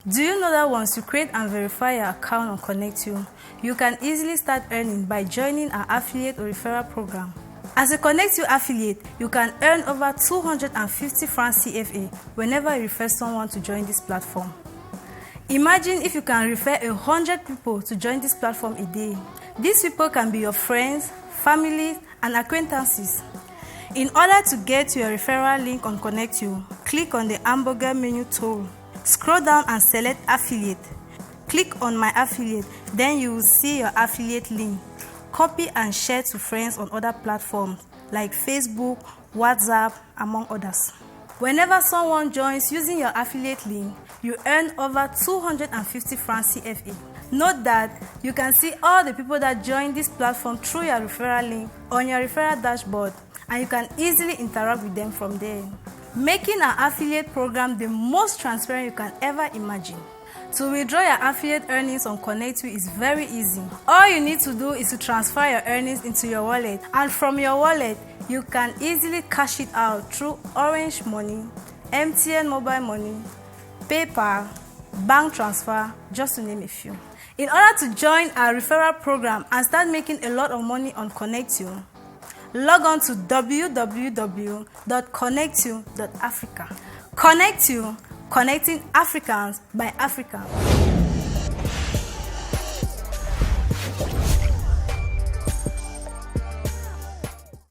Do you know that once you create and verify your account on ConnectYu, you can easily start earning by joining our affiliate or referral program? As a ConnectYu affiliate, you can earn over 250 francs CFA whenever you refer someone to join this platform. Imagine if you can refer 100 people to join this platform a day. These people can be your friends, family, and acquaintances. In order to get to your referral link on ConnectYu, click on the hamburger menu tool. Scroll down and select affiliate. Click on my affiliate, then you will see your affiliate link. Copy and share to friends on other platforms like Facebook, WhatsApp, among others. Whenever someone joins using your affiliate link, you earn over 250 francs CFA. Note that you can see all the people that join this platform through your referral link on your referral dashboard, and you can easily interact with them from there, making our affiliate program the most transparent you can ever imagine. To withdraw your affiliate earnings on ConnectYu is very easy. All you need to do is to transfer your earnings into your wallet, and from your wallet, you can easily cash it out through Orange Money, MTN Mobile Money, PayPal, bank transfer, just to name a few. In order to join our referral program and start making a lot of money on ConnectYu, log on to www.connectyu.africa. ConnectYu, connecting Africans by Africans.